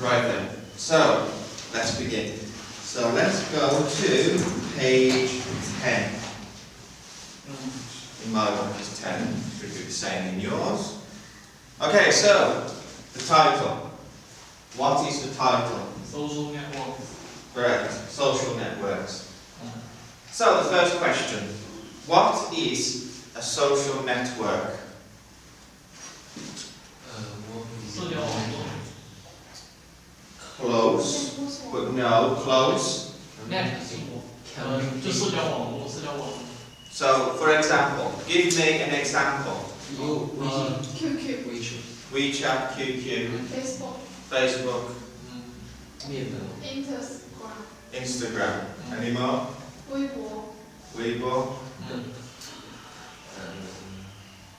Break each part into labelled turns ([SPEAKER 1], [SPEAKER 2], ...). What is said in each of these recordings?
[SPEAKER 1] Right then, so let's begin. So let's go to page 10. In my book is 10, should be the same in yours. Okay, so the title. What is the title?
[SPEAKER 2] Social networks.
[SPEAKER 1] Correct, social networks. So the first question, what is a social network?
[SPEAKER 2] 社交网络
[SPEAKER 1] Close, but no, close.
[SPEAKER 2] net 就社交网络，社交网络。
[SPEAKER 1] So, for example, give me an example.
[SPEAKER 3] QQ,
[SPEAKER 1] WeChat, QQ,
[SPEAKER 3] Facebook,
[SPEAKER 1] Facebook,
[SPEAKER 3] Instagram,
[SPEAKER 1] Instagram. Any more?
[SPEAKER 3] 微博
[SPEAKER 1] Weibo,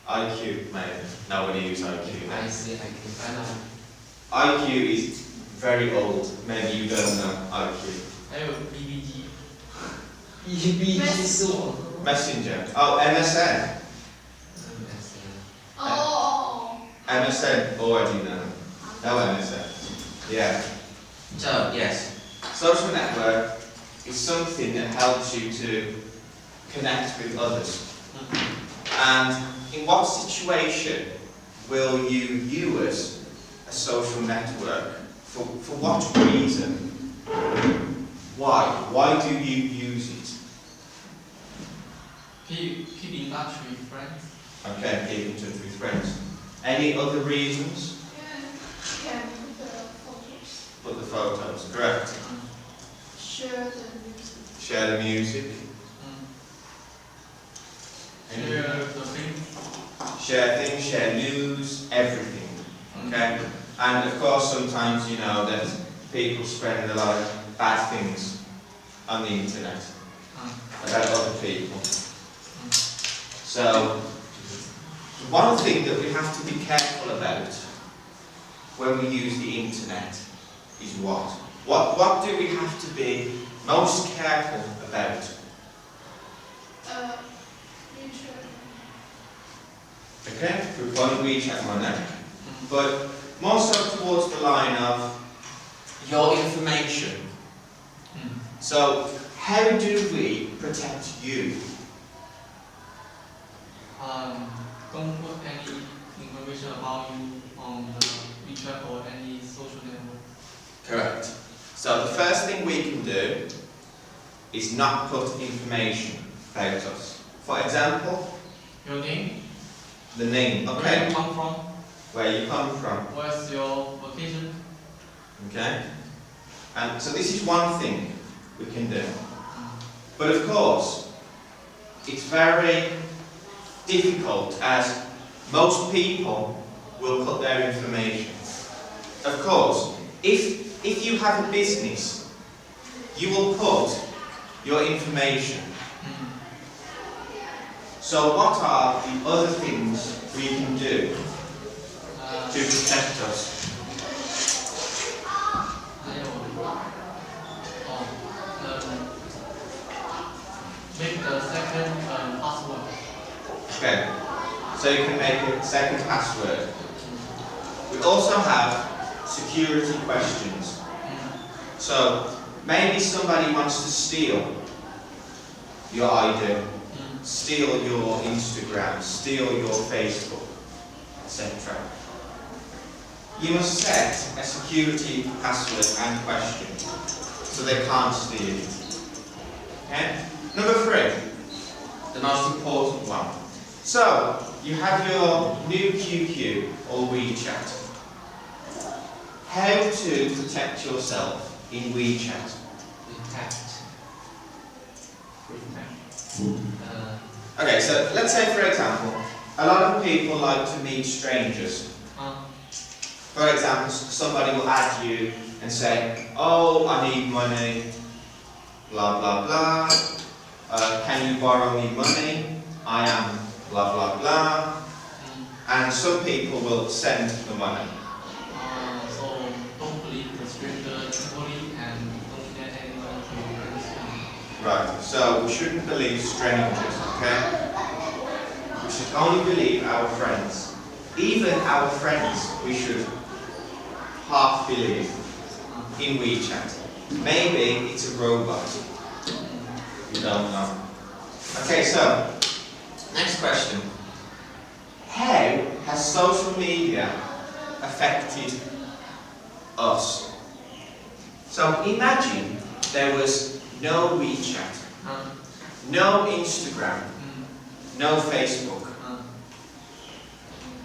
[SPEAKER 1] IQ, maybe. Nobody uses IQ now. IQ is very old. Maybe you don't know IQ.
[SPEAKER 2] 还有 BBG。
[SPEAKER 1] Messenger. Oh, MSN. MSN already know. No MSN. Yeah. So, yes. Social network is something that helps you to connect with others. And in what situation will you use a social network? For what reason? Why? Why do you use it?
[SPEAKER 2] Keep in touch with friends.
[SPEAKER 1] Okay, keep in touch with friends. Any other reasons?
[SPEAKER 3] can put the photos,
[SPEAKER 1] Put the photos, correct.
[SPEAKER 3] share the music,
[SPEAKER 1] Share the music. Any-
[SPEAKER 2] Share the things.
[SPEAKER 1] Share things, share news, everything. Okay? And of course, sometimes you know that people spread a lot of bad things on the internet about other people. So, one thing that we have to be careful about when we use the internet is what? What do we have to be most careful about?
[SPEAKER 3] future,
[SPEAKER 1] Okay, good point, WeChat one now. But more so towards the line of your information. So, how do we protect you?
[SPEAKER 2] Don't put any information about you on the WeChat or any social network.
[SPEAKER 1] Correct. So the first thing we can do is not put information about us. For example,
[SPEAKER 2] Your name.
[SPEAKER 1] the name.
[SPEAKER 2] Where
[SPEAKER 1] Okay,
[SPEAKER 2] you come from.
[SPEAKER 1] where you come from.
[SPEAKER 2] Where's your location.
[SPEAKER 1] Okay? And so this is one thing we can do. But of course, it's very difficult as most people will put their information. Of course, if you have a business, you will put your information. So what are the other things we can do to protect us?
[SPEAKER 2] 还有make the second password.
[SPEAKER 1] Okay, so you can make a second password. We also have security questions. So maybe somebody wants to steal your ID, steal your Instagram, steal your Facebook, etc. You must set a security password and question so they can't steal it. Okay? Number 3, the most important one. So, you have your new QQ or WeChat. How to protect yourself in WeChat? Okay, so let's say for example, a lot of people like to meet strangers. For example, somebody will add you and say, oh, I need money, blah blah blah. Can you borrow me money? I am blah blah blah. And some people will send the money.
[SPEAKER 2] So don't believe the stranger totally and don't let anyone to understand.
[SPEAKER 1] Right, so we shouldn't believe strangers, okay? We should only believe our friends. Even our friends, we should half believe. in WeChat. Maybe it's a robot. You don't know. Okay, so next question. How has social media affected us? So imagine there was no WeChat, no Instagram, no Facebook.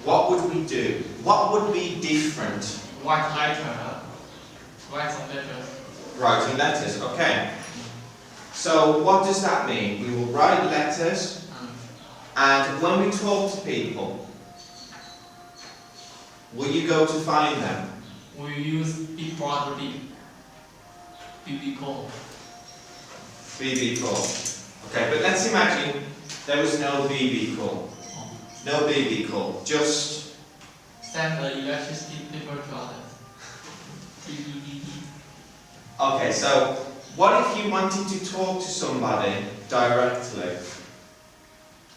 [SPEAKER 1] What would we do? What would be different?
[SPEAKER 2] Write letter. Write some letters.
[SPEAKER 1] Writing letters, okay. So what does that mean? We will write letters, and when we talk to people, will you go to find them?
[SPEAKER 2] We use Big Brother BB call.
[SPEAKER 1] BB call. Okay, but let's imagine there was no BB call. No BB call, just
[SPEAKER 2] Send the electricity paper to others. BB.
[SPEAKER 1] okay, so what if you wanted to talk to somebody directly?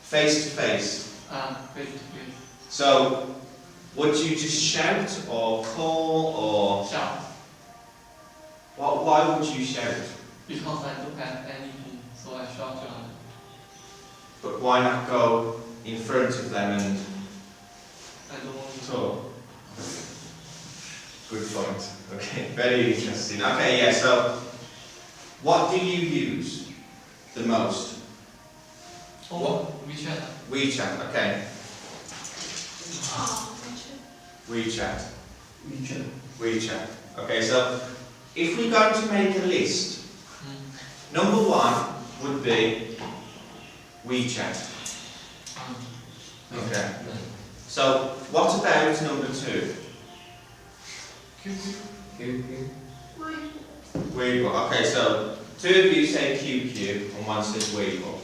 [SPEAKER 1] Face to face.
[SPEAKER 2] Face to face.
[SPEAKER 1] So would you just shout or call or
[SPEAKER 2] Shout.
[SPEAKER 1] why would you shout?
[SPEAKER 2] Because I don't have anything, so I shout to others.
[SPEAKER 1] But why not go in front of them and
[SPEAKER 2] I don't want to
[SPEAKER 1] talk? Good point. Okay, very interesting. Okay, yeah, so what do you use the most?
[SPEAKER 2] Oh, WeChat.
[SPEAKER 1] WeChat, okay.
[SPEAKER 3] WeChat.
[SPEAKER 1] WeChat. WeChat. Okay, so if we're going to make a list, number one would be WeChat. Okay. So what about number two?
[SPEAKER 2] QQ.
[SPEAKER 1] Weibo. Okay, so two of you say QQ and one says Weibo.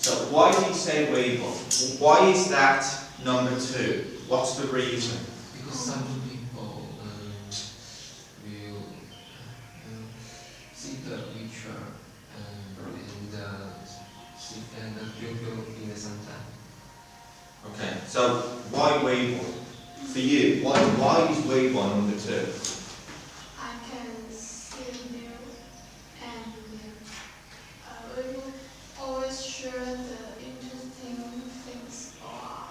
[SPEAKER 1] So why do you say Weibo? Why is that number two? What's the reason?
[SPEAKER 4] Because some people will see the picture and QQ in the same time.
[SPEAKER 1] Okay, so why Weibo? For you, why is Weibo number two?
[SPEAKER 3] I can see new and we will always share the interesting things or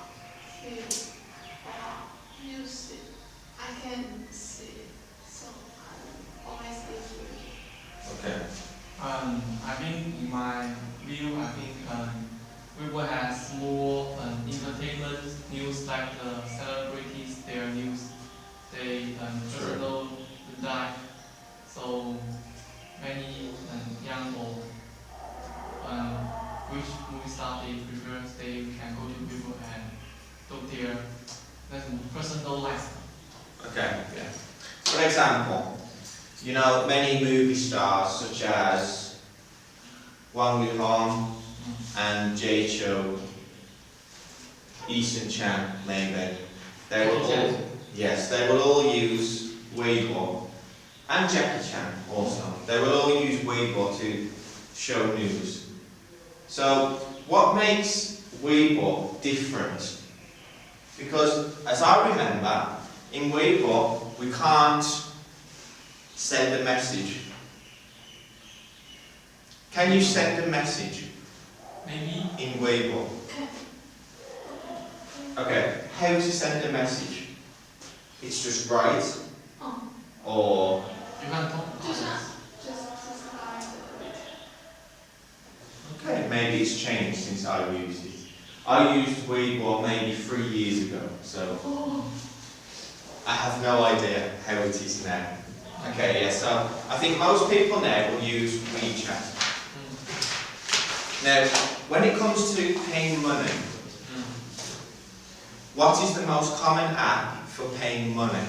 [SPEAKER 3] feel or music. I can see it, so I always use it.
[SPEAKER 1] Okay.
[SPEAKER 2] I think in my view, I think Weibo has more entertainment news like the celebrities, their news, they personal life. So many young or which movie star they prefer, they can go to Weibo and talk their personal life.
[SPEAKER 1] Okay, yeah. For example, you know, many movie stars such as Wang Luhong and Jay Chou, Eason Chan, maybe. They will all, yes, they will all use Weibo, and Jackie Chan also. They will all use Weibo to show news. So, what makes Weibo different? Because, as I remember, in Weibo we can't send a message. Can you send a message
[SPEAKER 2] Maybe
[SPEAKER 1] in Weibo? Okay, how to send a message? It's just write,
[SPEAKER 3] Oh,
[SPEAKER 1] or
[SPEAKER 2] you can talk to
[SPEAKER 3] just
[SPEAKER 2] others.
[SPEAKER 3] like
[SPEAKER 1] okay, maybe it's changed since I used it. I used Weibo maybe 3 years ago, so I have no idea how it is now. Okay, yeah, so I think most people now will use WeChat. Now, when it comes to paying money, what is the most common app for paying money?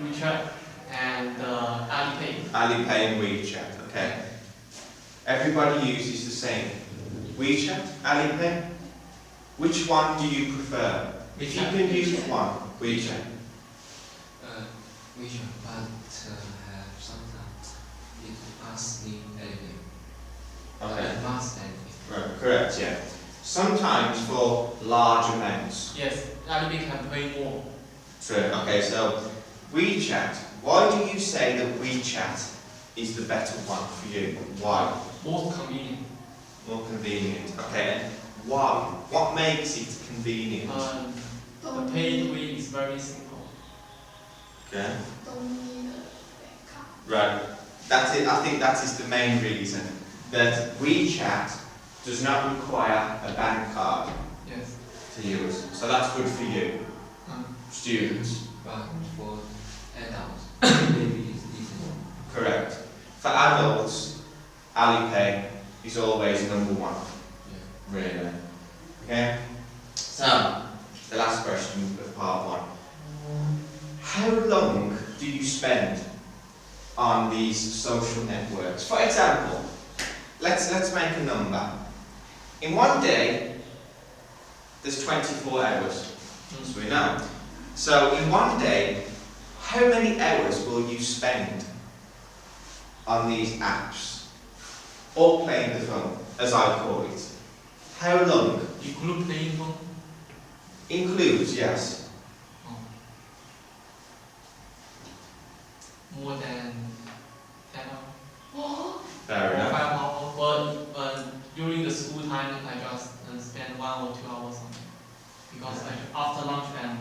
[SPEAKER 2] WeChat and Alipay.
[SPEAKER 1] Alipay and WeChat, okay. Everybody uses the same. WeChat, Alipay. Which one do you prefer? If you can use one, WeChat.
[SPEAKER 4] WeChat, but have sometimes it asks me anything.
[SPEAKER 1] Okay.
[SPEAKER 4] Advanced anything.
[SPEAKER 1] Right, correct, yeah. Sometimes for large amounts.
[SPEAKER 2] Yes, Alipay can pay more.
[SPEAKER 1] True. Okay, so WeChat. Why do you say that WeChat is the better one for you? Why?
[SPEAKER 2] Most convenient.
[SPEAKER 1] More convenient. Okay, and why? What makes it convenient?
[SPEAKER 2] The paid way is very simple.
[SPEAKER 1] Okay.
[SPEAKER 3] Don't need a bank card.
[SPEAKER 1] Right. That's it. I think that is the main reason that WeChat does not require a bank card
[SPEAKER 2] Yes.
[SPEAKER 1] to use. So that's good for you, students.
[SPEAKER 4] But for adults, maybe it's easier.
[SPEAKER 1] Correct. For adults, Alipay is always number one.
[SPEAKER 4] Yeah.
[SPEAKER 1] Really. Okay? So, the last question of part one. How long do you spend on these social networks? For example, let's make a number. In one day, there's 24 hours, as we know. So, in one day, how many hours will you spend on these apps? Or playing the phone, as I call it. How long?
[SPEAKER 2] Include playing phone.
[SPEAKER 1] Includes, yes.
[SPEAKER 2] More than 10 hours.
[SPEAKER 3] Oh,
[SPEAKER 1] Fair
[SPEAKER 2] Or
[SPEAKER 1] enough.
[SPEAKER 2] 5 hours. But during the school time, I just spend 1 or 2 hours on it. Because like after lunch and